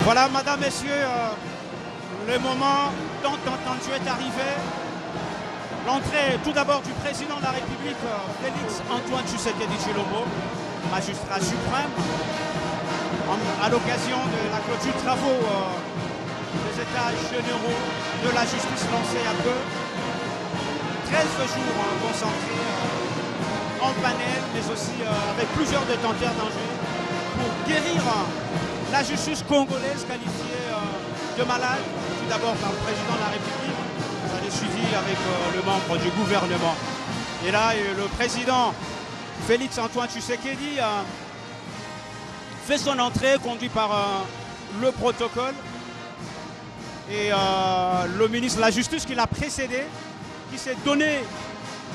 Voilà, Madame, Messieurs, le moment tant entendu est arrivé. L'entrée, tout d'abord, du président de la République, Félix Antoine Tshisekedi Tshilombo, magistrat suprême, à l'occasion de la clôture de travaux des états généraux de la justice lancés à peu. 13 jours concentrés en panel, mais aussi avec plusieurs détenteurs d'enjeux pour guérir la justice congolaise qualifiée de malade, tout d'abord par le président de la République, ça est suivi avec le membre du gouvernement. Et là, le président Félix Antoine Tshisekedi fait son entrée, conduit par le protocole. Et le ministre de la Justice qui l'a précédé, qui s'est donné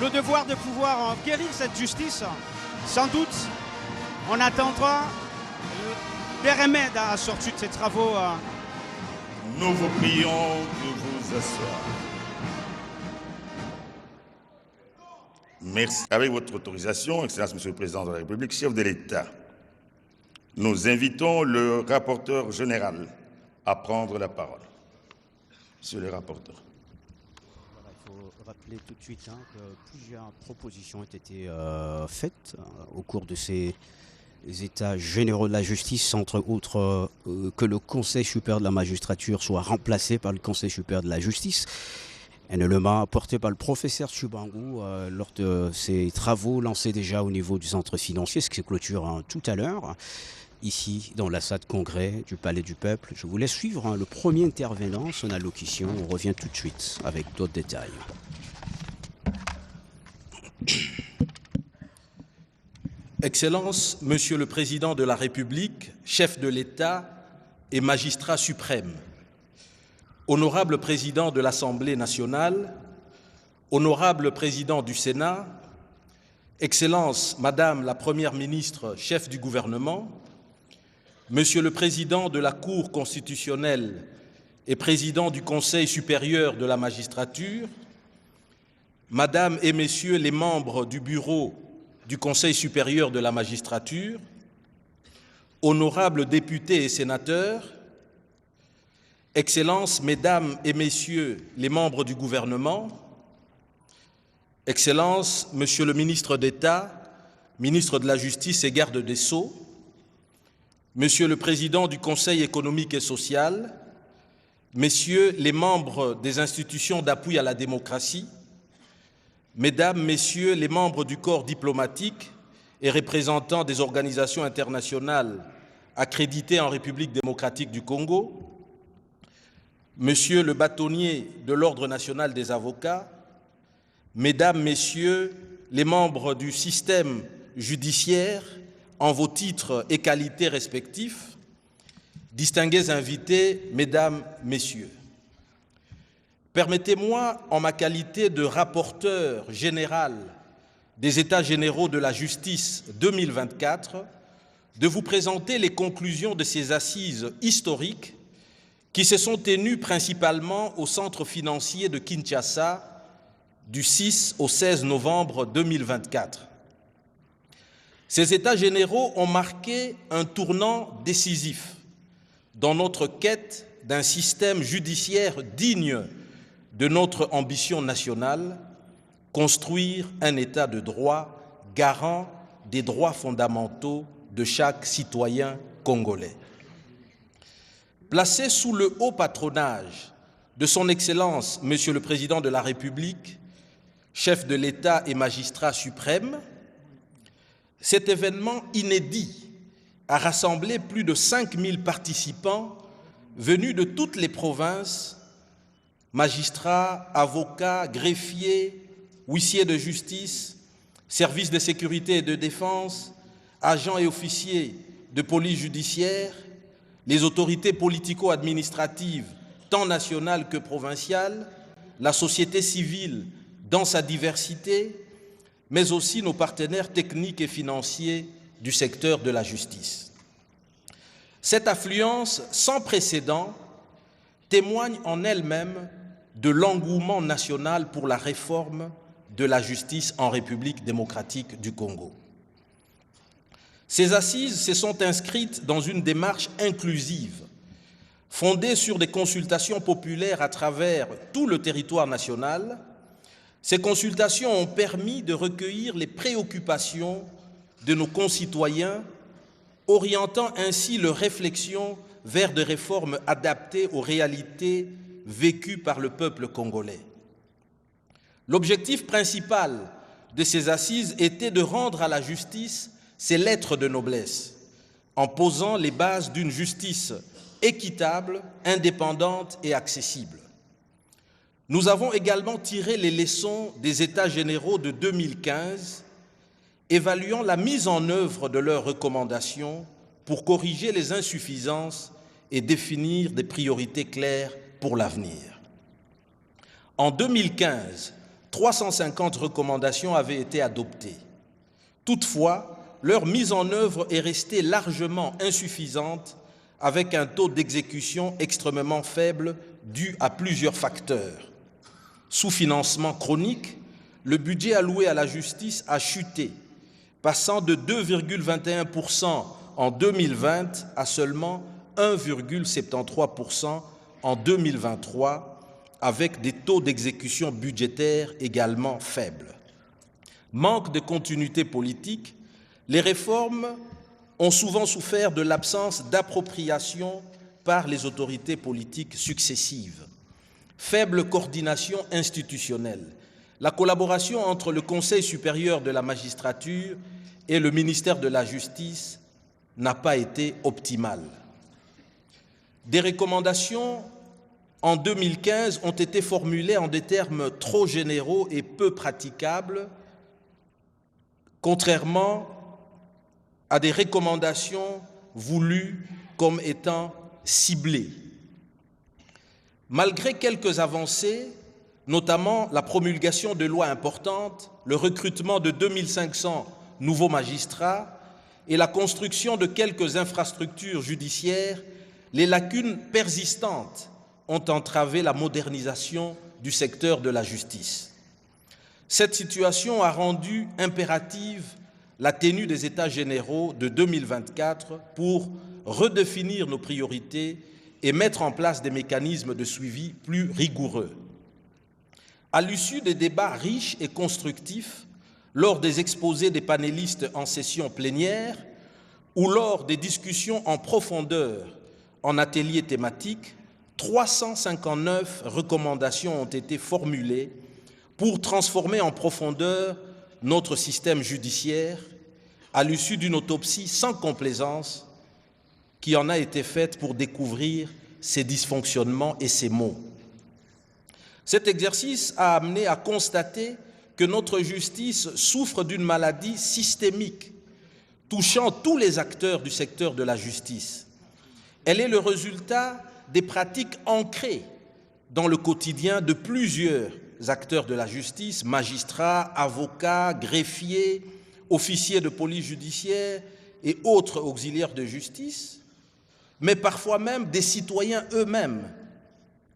le devoir de pouvoir guérir cette justice. Sans doute, on attendra des remèdes à la sortie de ces travaux. Nous vous prions de vous asseoir. Merci. Avec votre autorisation, Excellence Monsieur le Président de la République, chef de l'État, nous invitons le rapporteur général à prendre la parole. Monsieur le rapporteur. Il faut rappeler tout de suite que plusieurs propositions ont été faites au cours de ces états généraux de la justice, entre autres que le Conseil supérieur de la magistrature soit remplacé par le Conseil supérieur de la justice. Un élément apporté par le professeur Tshibangou lors de ses travaux lancés déjà au niveau du centre financier, ce qui se clôture tout à l'heure, ici dans la salle de congrès du Palais du Peuple. Je vous laisse suivre le premier intervenant, son allocution. On revient tout de suite avec d'autres détails. Excellence, Monsieur le Président de la République, chef de l'État et magistrat suprême, honorable Président de l'Assemblée nationale, honorable Président du Sénat, Excellence, Madame la Première ministre, chef du gouvernement, Monsieur le Président de la Cour constitutionnelle et Président du Conseil supérieur de la magistrature, Madame et Messieurs les membres du Bureau du Conseil supérieur de la magistrature, honorables députés et sénateurs, Excellences, Mesdames et Messieurs les membres du gouvernement, Excellences, Monsieur le ministre d'État, ministre de la Justice et garde des Sceaux, Monsieur le Président du Conseil économique et social, Messieurs les membres des institutions d'appui à la démocratie, Mesdames, Messieurs les membres du corps diplomatique et représentants des organisations internationales accréditées en République démocratique du Congo, Monsieur le bâtonnier de l'Ordre national des avocats, Mesdames, Messieurs les membres du système judiciaire en vos titres et qualités respectifs, distingués invités, Mesdames, Messieurs. Permettez-moi, en ma qualité de rapporteur général des États généraux de la justice 2024, de vous présenter les conclusions de ces assises historiques qui se sont tenues principalement au centre financier de Kinshasa du 6 au 16 novembre 2024. Ces États généraux ont marqué un tournant décisif dans notre quête d'un système judiciaire digne de notre ambition nationale, construire un État de droit garant des droits fondamentaux de chaque citoyen congolais. Placé sous le haut patronage de son Excellence, Monsieur le Président de la République, chef de l'État et magistrat suprême, cet événement inédit a rassemblé plus de 5000 participants venus de toutes les provinces, magistrats, avocats, greffiers, huissiers de justice, services de sécurité et de défense, agents et officiers de police judiciaire, les autorités politico-administratives, tant nationales que provinciales, la société civile dans sa diversité, mais aussi nos partenaires techniques et financiers du secteur de la justice. Cette affluence sans précédent témoigne en elle-même de l'engouement national pour la réforme de la justice en République démocratique du Congo. Ces assises se sont inscrites dans une démarche inclusive Fondées sur des consultations populaires à travers tout le territoire national, ces consultations ont permis de recueillir les préoccupations de nos concitoyens, orientant ainsi leurs réflexions vers des réformes adaptées aux réalités vécues par le peuple congolais. L'objectif principal de ces assises était de rendre à la justice ses lettres de noblesse, en posant les bases d'une justice équitable, indépendante et accessible. Nous avons également tiré les leçons des États généraux de 2015, évaluant la mise en œuvre de leurs recommandations pour corriger les insuffisances et définir des priorités claires pour l'avenir. En 2015, 350 recommandations avaient été adoptées. Toutefois, leur mise en œuvre est restée largement insuffisante, avec un taux d'exécution extrêmement faible dû à plusieurs facteurs. Sous-financement chronique, le budget alloué à la justice a chuté, passant de 2,21% en 2020 à seulement 1,73% en 2023, avec des taux d'exécution budgétaire également faibles. Manque de continuité politique, les réformes ont souvent souffert de l'absence d'appropriation par les autorités politiques successives. Faible coordination institutionnelle. La collaboration entre le Conseil supérieur de la magistrature et le ministère de la Justice n'a pas été optimale. Des recommandations en 2015 ont été formulées en des termes trop généraux et peu praticables, contrairement à des recommandations voulues comme étant ciblées. Malgré quelques avancées, notamment la promulgation de lois importantes, le recrutement de 2500 nouveaux magistrats et la construction de quelques infrastructures judiciaires, les lacunes persistantes ont entravé la modernisation du secteur de la justice. Cette situation a rendu impérative la tenue des États généraux de 2024 pour redéfinir nos priorités et mettre en place des mécanismes de suivi plus rigoureux. À l'issue des débats riches et constructifs, lors des exposés des panélistes en session plénière ou lors des discussions en profondeur en ateliers thématiques, 359 recommandations ont été formulées pour transformer en profondeur notre système judiciaire à l'issue d'une autopsie sans complaisance qui en a été faite pour découvrir ses dysfonctionnements et ses maux. Cet exercice a amené à constater que notre justice souffre d'une maladie systémique touchant tous les acteurs du secteur de la justice. Elle est le résultat des pratiques ancrées dans le quotidien de plusieurs acteurs de la justice, magistrats, avocats, greffiers, officiers de police judiciaire et autres auxiliaires de justice, mais parfois même des citoyens eux-mêmes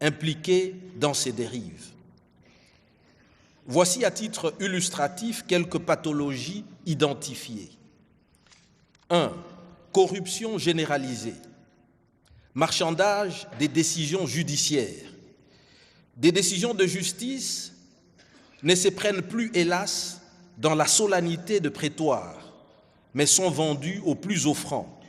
impliqués dans ces dérives. Voici à titre illustratif quelques pathologies identifiées. 1. Corruption généralisée. Marchandage des décisions judiciaires. Des décisions de justice ne se prennent plus, hélas, dans la solennité de prétoire, mais sont vendues aux plus offrants.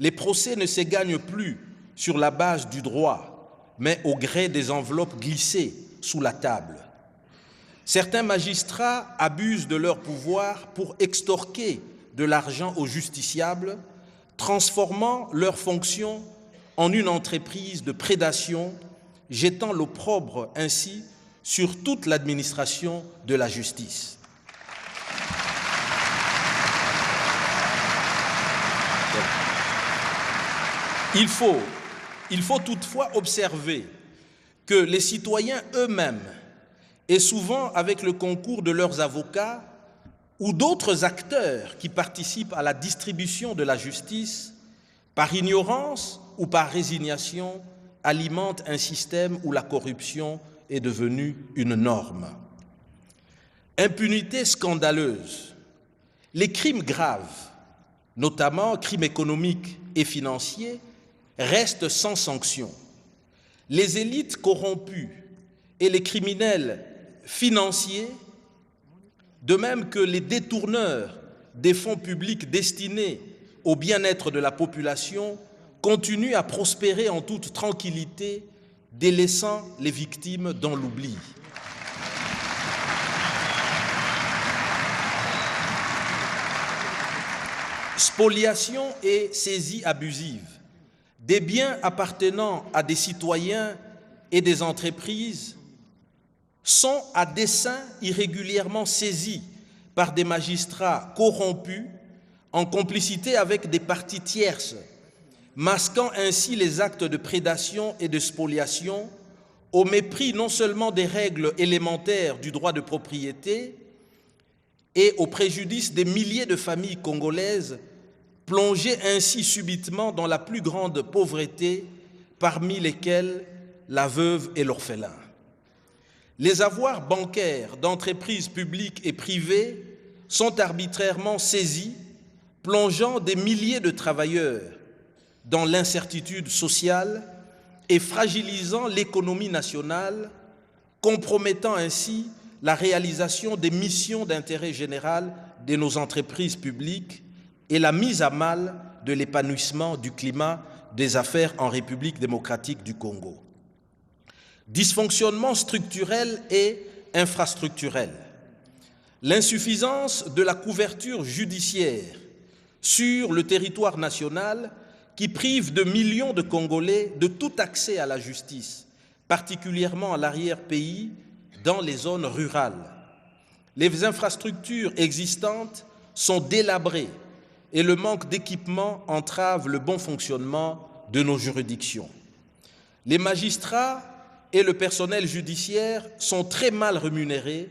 Les procès ne se gagnent plus sur la base du droit, mais au gré des enveloppes glissées sous la table. Certains magistrats abusent de leur pouvoir pour extorquer de l'argent aux justiciables, transformant leur fonction en une entreprise de prédation, jetant l'opprobre ainsi sur toute l'administration de la justice. Il faut toutefois observer que les citoyens eux-mêmes, et souvent avec le concours de leurs avocats ou d'autres acteurs qui participent à la distribution de la justice, par ignorance ou par résignation, alimentent un système où la corruption est devenue une norme. Impunité scandaleuse. Les crimes graves, notamment crimes économiques et financiers, restent sans sanction. Les élites corrompues et les criminels financiers, de même que les détourneurs des fonds publics destinés au bien-être de la population, continuent à prospérer en toute tranquillité, délaissant les victimes dans l'oubli. Spoliation et saisie abusive des biens appartenant à des citoyens et des entreprises sont à dessein irrégulièrement saisis par des magistrats corrompus en complicité avec des parties tierces, masquant ainsi les actes de prédation et de spoliation au mépris non seulement des règles élémentaires du droit de propriété et au préjudice des milliers de familles congolaises plongées ainsi subitement dans la plus grande pauvreté, parmi lesquelles la veuve et l'orphelin. Les avoirs bancaires d'entreprises publiques et privées sont arbitrairement saisis, plongeant des milliers de travailleurs dans l'incertitude sociale et fragilisant l'économie nationale, compromettant ainsi la réalisation des missions d'intérêt général de nos entreprises publiques et la mise à mal de l'épanouissement du climat des affaires en République démocratique du Congo. Dysfonctionnement structurel et infrastructurel. L'insuffisance de la couverture judiciaire sur le territoire national qui prive de millions de Congolais de tout accès à la justice, particulièrement à l'arrière-pays, dans les zones rurales. Les infrastructures existantes sont délabrées et le manque d'équipement entrave le bon fonctionnement de nos juridictions. Les magistrats et le personnel judiciaire sont très mal rémunérés,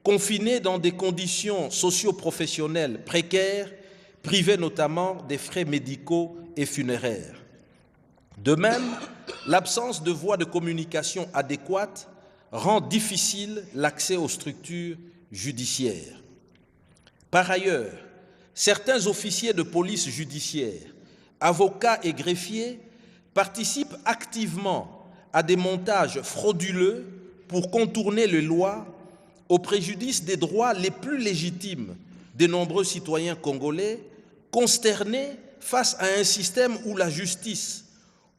confinés dans des conditions socio-professionnelles précaires, privés notamment des frais médicaux et funéraires. De même, l'absence de voies de communication adéquates rend difficile l'accès aux structures judiciaires. Par ailleurs, certains officiers de police judiciaire, avocats et greffiers participent activement à des montages frauduleux pour contourner les lois au préjudice des droits les plus légitimes de nombreux citoyens congolais consternés face à un système où la justice,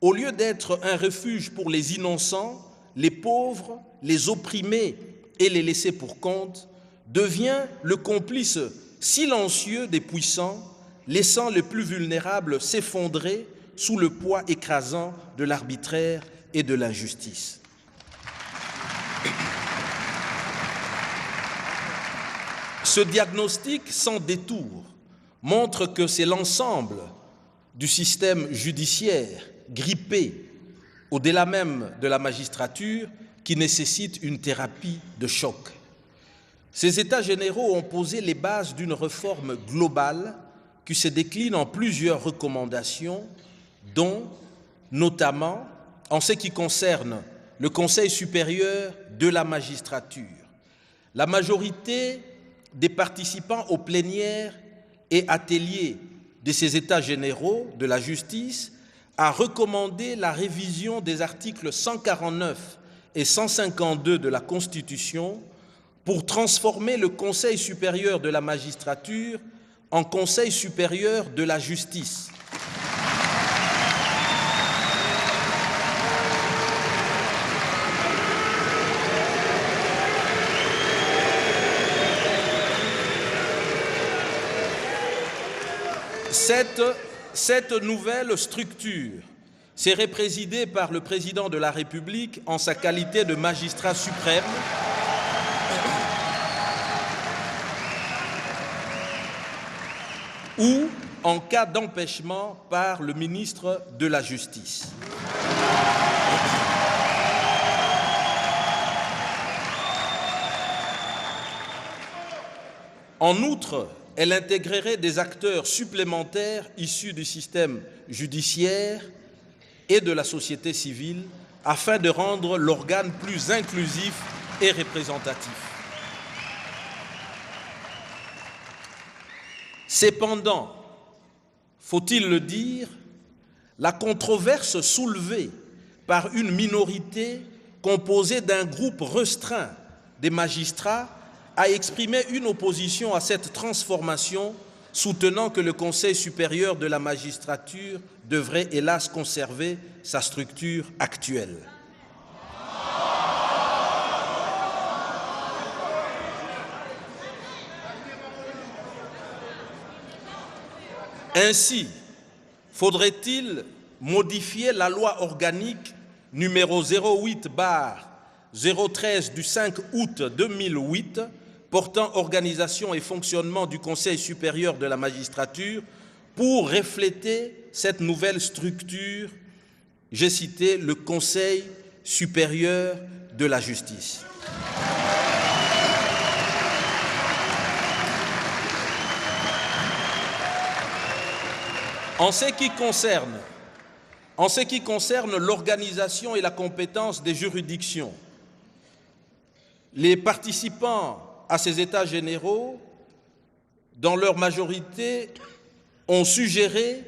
au lieu d'être un refuge pour les innocents, les pauvres, les opprimés et les laissés pour compte, devient le complice silencieux des puissants, laissant les plus vulnérables s'effondrer sous le poids écrasant de l'arbitraire et de l'injustice. Ce diagnostic sans détour montre que c'est l'ensemble du système judiciaire grippé, au-delà même de la magistrature, qui nécessite une thérapie de choc. Ces États généraux ont posé les bases d'une réforme globale qui se décline en plusieurs recommandations, dont notamment en ce qui concerne le Conseil supérieur de la magistrature. La majorité des participants aux plénières et ateliers de ces États généraux de la justice a recommandé la révision des articles 149 et 152 de la Constitution pour transformer le Conseil supérieur de la magistrature en Conseil supérieur de la justice. Cette nouvelle structure serait présidée par le président de la République en sa qualité de magistrat suprême ou, en cas d'empêchement, par le ministre de la Justice. En outre, elle intégrerait des acteurs supplémentaires issus du système judiciaire et de la société civile afin de rendre l'organe plus inclusif et représentatif. Cependant, faut-il le dire, la controverse soulevée par une minorité composée d'un groupe restreint des magistrats a exprimé une opposition à cette transformation, soutenant que le Conseil supérieur de la magistrature devrait hélas conserver sa structure actuelle. Ainsi, faudrait-il modifier la loi organique numéro 08/013 du 5 août 2008 portant organisation et fonctionnement du Conseil supérieur de la magistrature pour refléter cette nouvelle structure, j'ai cité le Conseil supérieur de la justice. En ce qui concerne l'organisation et la compétence des juridictions, les participants à ces États généraux, dans leur majorité, ont suggéré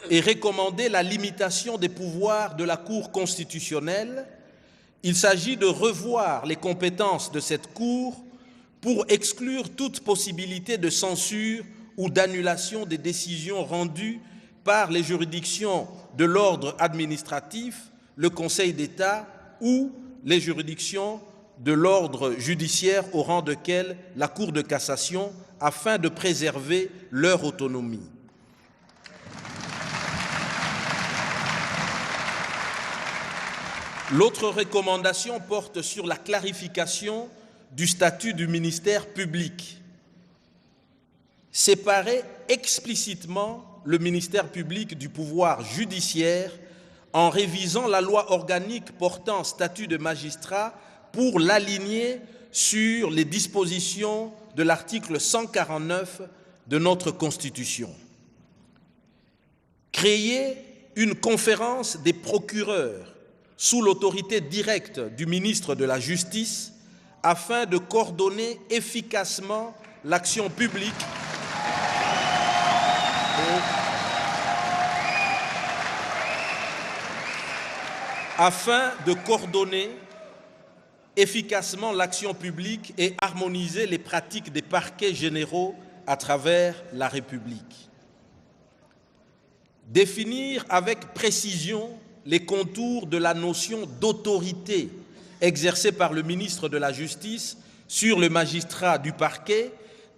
et recommandé la limitation des pouvoirs de la Cour constitutionnelle. Il s'agit de revoir les compétences de cette Cour pour exclure toute possibilité de censure ou d'annulation des décisions rendues par les juridictions de l'ordre administratif, le Conseil d'État ou les juridictions de l'ordre judiciaire au rang desquelles la Cour de cassation, afin de préserver leur autonomie. L'autre recommandation porte sur la clarification du statut du ministère public. Séparer explicitement le ministère public du pouvoir judiciaire en révisant la loi organique portant statut de magistrat pour l'aligner sur les dispositions de l'article 149 de notre Constitution. Créer une conférence des procureurs sous l'autorité directe du ministre de la Justice afin de coordonner efficacement l'action publique et harmoniser les pratiques des parquets généraux à travers la République. Définir avec précision les contours de la notion d'autorité exercée par le ministre de la Justice sur le magistrat du parquet,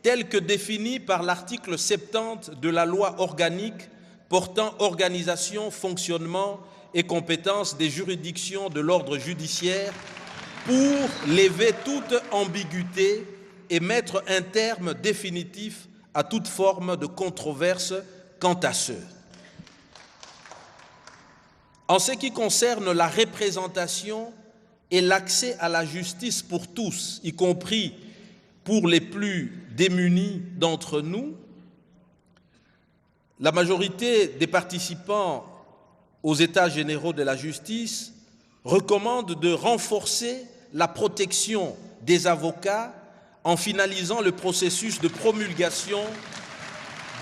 tel que défini par l'article 70 de la loi organique portant organisation, fonctionnement et compétences des juridictions de l'ordre judiciaire pour lever toute ambiguïté et mettre un terme définitif à toute forme de controverse quant à ceux. En ce qui concerne la représentation et l'accès à la justice pour tous, y compris pour les plus démunis d'entre nous, la majorité des participants aux États généraux de la justice recommande de renforcer la protection des avocats en finalisant le processus de promulgation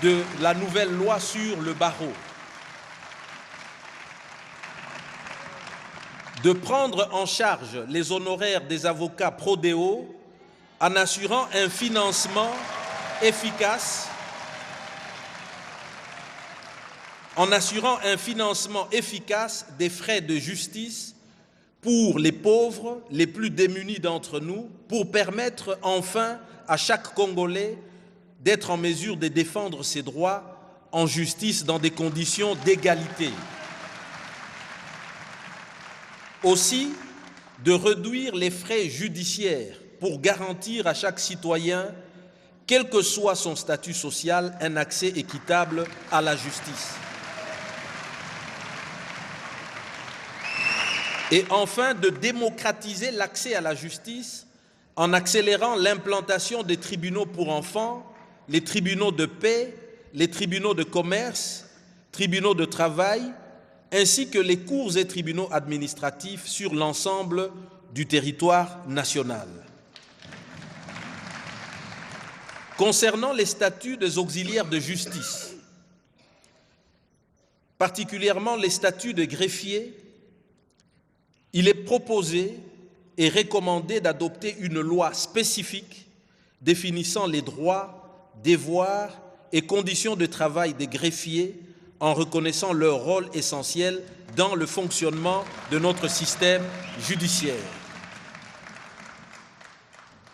de la nouvelle loi sur le barreau. De prendre en charge les honoraires des avocats pro-déo en assurant un financement efficace des frais de justice pour les pauvres, les plus démunis d'entre nous, pour permettre enfin à chaque Congolais d'être en mesure de défendre ses droits en justice dans des conditions d'égalité. Aussi, de réduire les frais judiciaires pour garantir à chaque citoyen, quel que soit son statut social, un accès équitable à la justice. Et enfin, de démocratiser l'accès à la justice en accélérant l'implantation des tribunaux pour enfants, les tribunaux de paix, les tribunaux de commerce, tribunaux de travail, ainsi que les cours et tribunaux administratifs sur l'ensemble du territoire national. Concernant les statuts des auxiliaires de justice, particulièrement les statuts de greffier, il est proposé et recommandé d'adopter une loi spécifique définissant les droits, devoirs et conditions de travail des greffiers en reconnaissant leur rôle essentiel dans le fonctionnement de notre système judiciaire.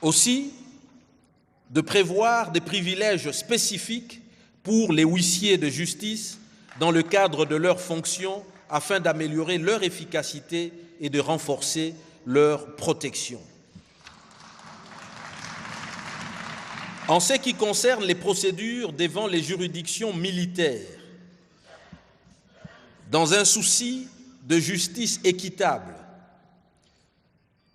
Aussi, de prévoir des privilèges spécifiques pour les huissiers de justice dans le cadre de leurs fonctions afin d'améliorer leur efficacité et de renforcer leur protection. En ce qui concerne les procédures devant les juridictions militaires, dans un souci de justice équitable,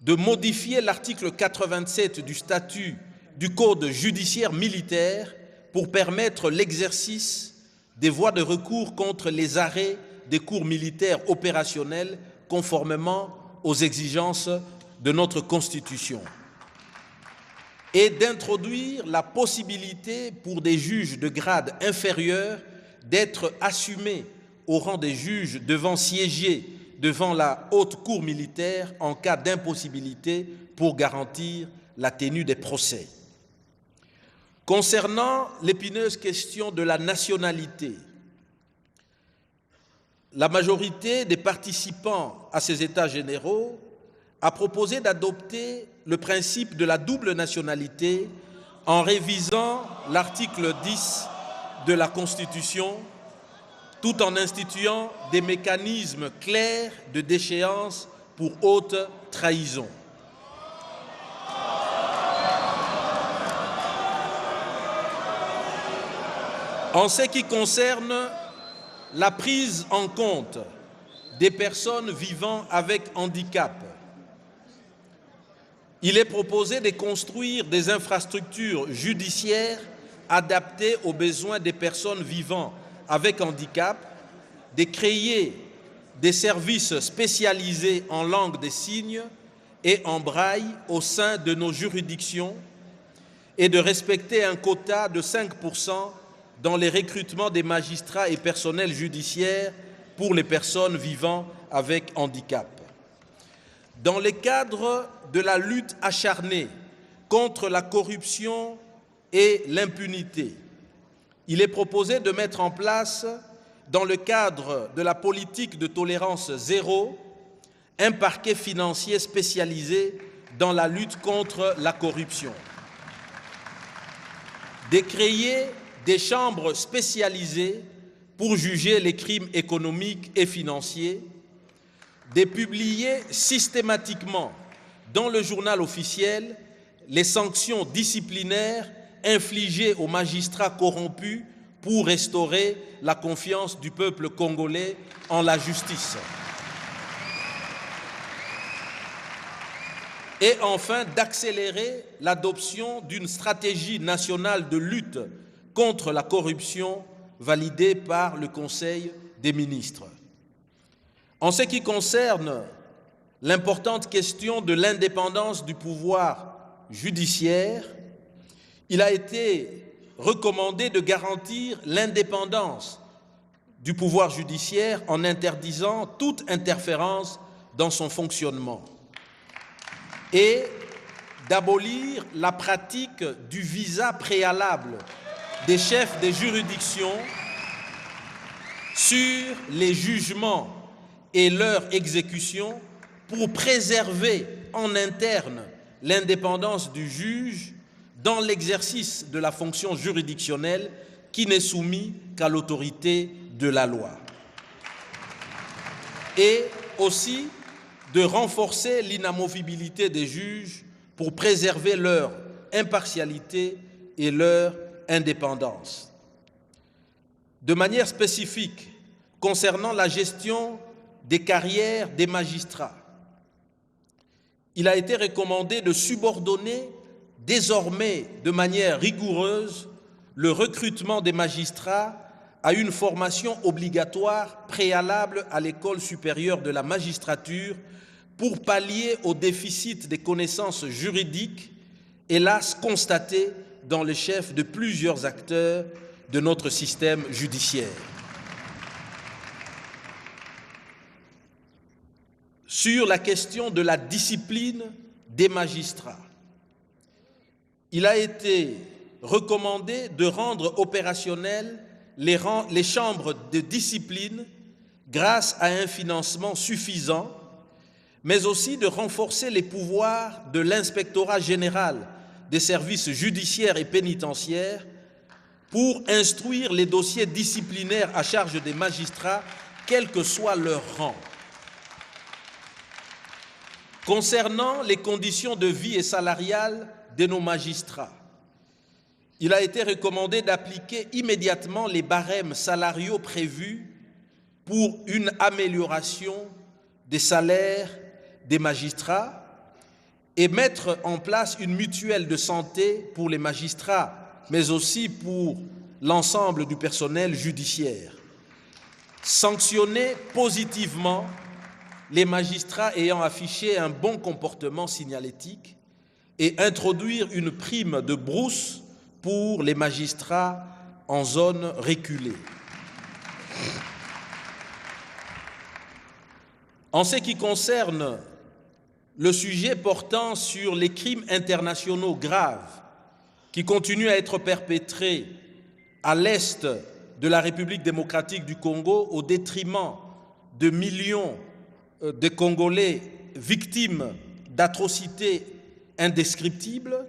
de modifier l'article 87 du statut du Code judiciaire militaire pour permettre l'exercice des voies de recours contre les arrêts des cours militaires opérationnels conformément aux exigences de notre Constitution, et d'introduire la possibilité pour des juges de grade inférieur d'être assumés au rang des juges devant siéger devant la haute cour militaire en cas d'impossibilité pour garantir la tenue des procès. Concernant l'épineuse question de la nationalité, la majorité des participants à ces États généraux a proposé d'adopter le principe de la double nationalité en révisant l'article 10 de la Constitution, tout en instituant des mécanismes clairs de déchéance pour haute trahison. En ce qui concerne la prise en compte des personnes vivant avec handicap, il est proposé de construire des infrastructures judiciaires adaptées aux besoins des personnes vivant avec handicap, de créer des services spécialisés en langue des signes et en braille au sein de nos juridictions et de respecter un quota de 5% dans les recrutements des magistrats et personnels judiciaires pour les personnes vivant avec handicap. Dans le cadre de la lutte acharnée contre la corruption et l'impunité, il est proposé de mettre en place, dans le cadre de la politique de tolérance zéro, un parquet financier spécialisé dans la lutte contre la corruption, de créer des chambres spécialisées pour juger les crimes économiques et financiers, de publier systématiquement dans le journal officiel les sanctions disciplinaires infligées aux magistrats corrompus pour restaurer la confiance du peuple congolais en la justice. Et enfin, d'accélérer l'adoption d'une stratégie nationale de lutte contre la corruption validée par le Conseil des ministres. En ce qui concerne l'importante question de l'indépendance du pouvoir judiciaire, il a été recommandé de garantir l'indépendance du pouvoir judiciaire en interdisant toute interférence dans son fonctionnement et d'abolir la pratique du visa préalable des chefs des juridictions sur les jugements et leur exécution pour préserver en interne l'indépendance du juge dans l'exercice de la fonction juridictionnelle qui n'est soumis qu'à l'autorité de la loi. Et aussi de renforcer l'inamovibilité des juges pour préserver leur impartialité et leur indépendance. De manière spécifique, concernant la gestion des carrières des magistrats, il a été recommandé de subordonner désormais de manière rigoureuse le recrutement des magistrats à une formation obligatoire préalable à l'école supérieure de la magistrature pour pallier au déficit des connaissances juridiques, hélas constaté dans les chefs de plusieurs acteurs de notre système judiciaire. sur la question de la discipline des magistrats. Il a été recommandé de rendre opérationnelles les chambres de discipline grâce à un financement suffisant, mais aussi de renforcer les pouvoirs de l'inspectorat général des services judiciaires et pénitentiaires pour instruire les dossiers disciplinaires à charge des magistrats, quel que soit leur rang. Concernant les conditions de vie et salariales de nos magistrats, il a été recommandé d'appliquer immédiatement les barèmes salariaux prévus pour une amélioration des salaires des magistrats et mettre en place une mutuelle de santé pour les magistrats, mais aussi pour l'ensemble du personnel judiciaire. Sanctionner positivement les magistrats ayant affiché un bon comportement signalétique et introduire une prime de brousse pour les magistrats en zone reculée. En ce qui concerne le sujet portant sur les crimes internationaux graves qui continuent à être perpétrés à l'est de la République démocratique du Congo au détriment de millions de Congolais victimes d'atrocités indescriptibles,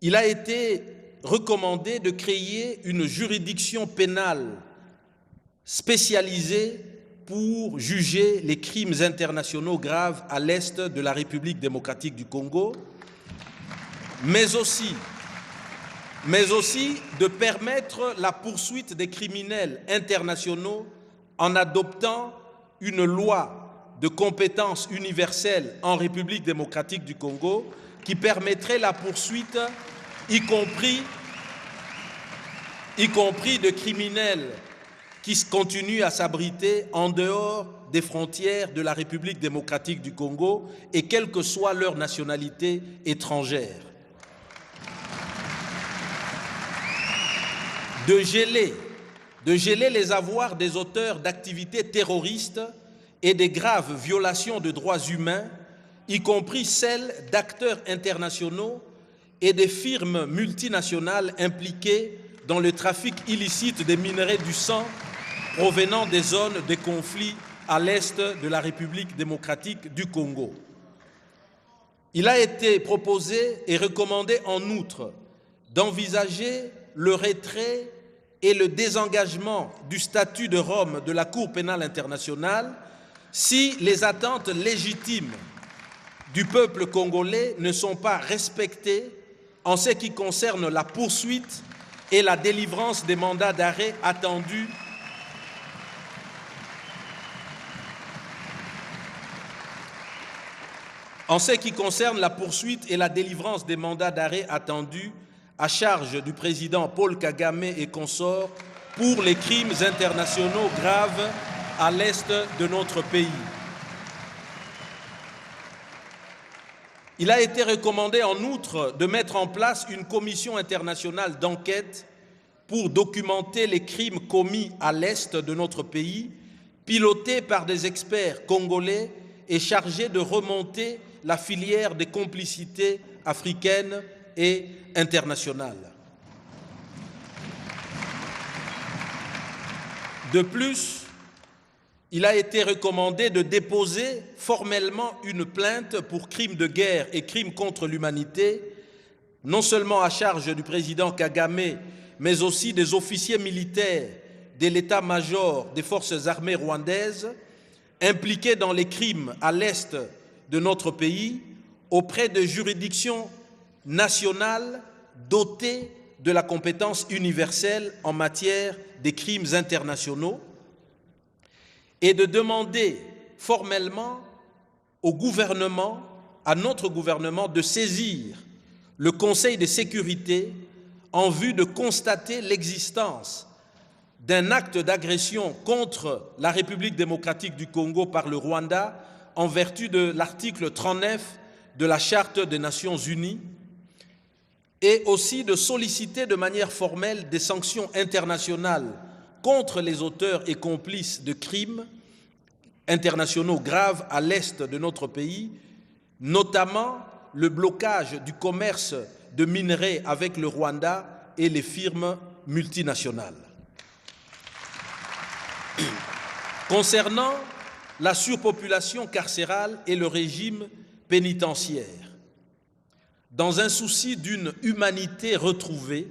il a été recommandé de créer une juridiction pénale spécialisée pour juger les crimes internationaux graves à l'est de la République démocratique du Congo, mais aussi de permettre la poursuite des criminels internationaux en adoptant une loi de compétence universelle en République démocratique du Congo qui permettrait la poursuite, y compris de criminels qui continuent à s'abriter en dehors des frontières de la République démocratique du Congo et quelle que soit leur nationalité étrangère. De geler les avoirs des auteurs d'activités terroristes et des graves violations de droits humains, y compris celles d'acteurs internationaux et des firmes multinationales impliquées dans le trafic illicite des minerais du sang provenant des zones de conflit à l'est de la République démocratique du Congo. Il a été proposé et recommandé en outre d'envisager le retrait et le désengagement du statut de Rome de la Cour pénale internationale si les attentes légitimes du peuple congolais ne sont pas respectées en ce qui concerne la poursuite et la délivrance des mandats d'arrêt attendus à charge du président Paul Kagame et consorts pour les crimes internationaux graves à l'est de notre pays. Il a été recommandé en outre de mettre en place une commission internationale d'enquête pour documenter les crimes commis à l'est de notre pays, pilotée par des experts congolais et chargée de remonter la filière des complicités africaines et internationales. De plus, il a été recommandé de déposer formellement une plainte pour crimes de guerre et crimes contre l'humanité, non seulement à charge du président Kagame, mais aussi des officiers militaires de l'état-major des forces armées rwandaises, impliqués dans les crimes à l'est de notre pays, auprès de juridictions nationales dotées de la compétence universelle en matière des crimes internationaux, et de demander formellement au gouvernement, à notre gouvernement, de saisir le Conseil de sécurité en vue de constater l'existence d'un acte d'agression contre la République démocratique du Congo par le Rwanda en vertu de l'article 39 de la Charte des Nations Unies, et aussi de solliciter de manière formelle des sanctions internationales contre les auteurs et complices de crimes internationaux graves à l'est de notre pays, notamment le blocage du commerce de minerais avec le Rwanda et les firmes multinationales. Concernant la surpopulation carcérale et le régime pénitentiaire, dans un souci d'une humanité retrouvée,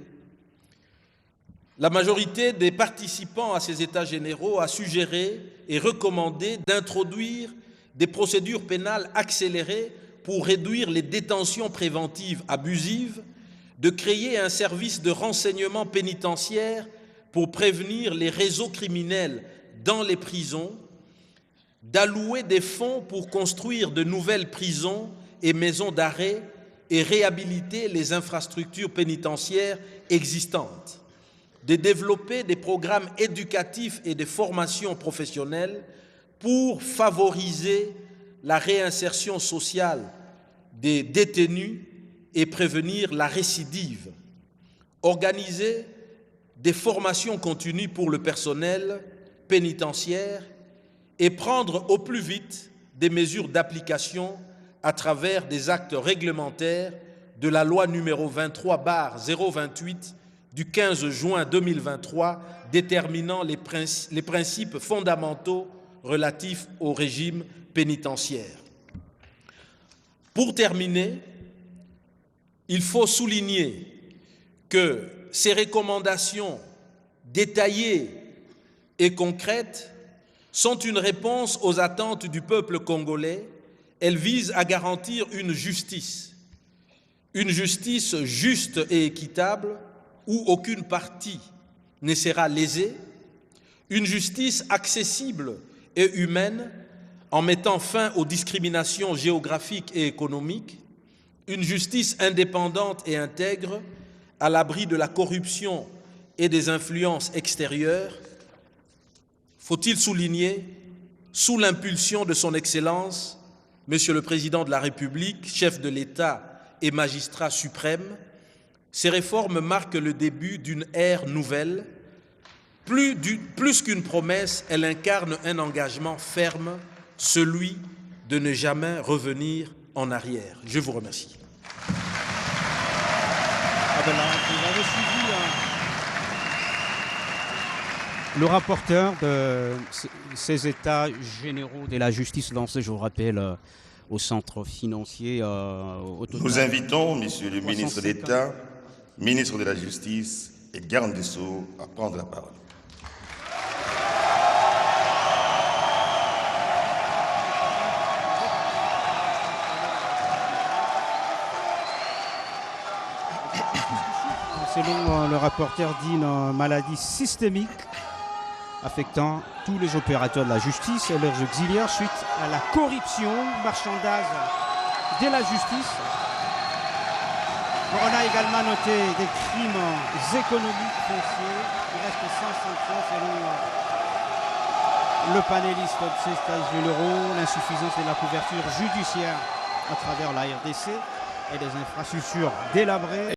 la majorité des participants à ces États généraux a suggéré et recommandé d'introduire des procédures pénales accélérées pour réduire les détentions préventives abusives, de créer un service de renseignement pénitentiaire pour prévenir les réseaux criminels dans les prisons, d'allouer des fonds pour construire de nouvelles prisons et maisons d'arrêt et réhabiliter les infrastructures pénitentiaires existantes, de développer des programmes éducatifs et de formation professionnelle pour favoriser la réinsertion sociale des détenus et prévenir la récidive, organiser des formations continues pour le personnel pénitentiaire et prendre au plus vite des mesures d'application à travers des actes réglementaires de la loi numéro 23/028 du 15 juin 2023 déterminant les principes fondamentaux relatifs au régime pénitentiaire. Pour terminer, il faut souligner que ces recommandations détaillées et concrètes sont une réponse aux attentes du peuple congolais. Elles visent à garantir une justice juste et équitable où aucune partie ne sera lésée, une justice accessible et humaine en mettant fin aux discriminations géographiques et économiques, une justice indépendante et intègre à l'abri de la corruption et des influences extérieures, faut-il souligner, sous l'impulsion de son Excellence, Monsieur le Président de la République, chef de l'État et magistrat suprême, ces réformes marquent le début d'une ère nouvelle. Plus qu'une promesse, elle incarne un engagement ferme, celui de ne jamais revenir en arrière. Je vous remercie. Vous avez suivi le rapporteur de ces États généraux de la justice lancés, je vous rappelle, au centre financier. Nous invitons Monsieur le ministre d'État, ministre de la Justice et garde des Sceaux à prendre la parole. Selon le rapporteur, d'une maladie systémique affectant tous les opérateurs de la justice et leurs auxiliaires suite à la corruption, marchandage de la justice. On a également noté des crimes économiques fonciers qui restent sans sanction selon le panéliste de ces États généraux, l'insuffisance de la couverture judiciaire à travers la RDC et des infrastructures délabrées.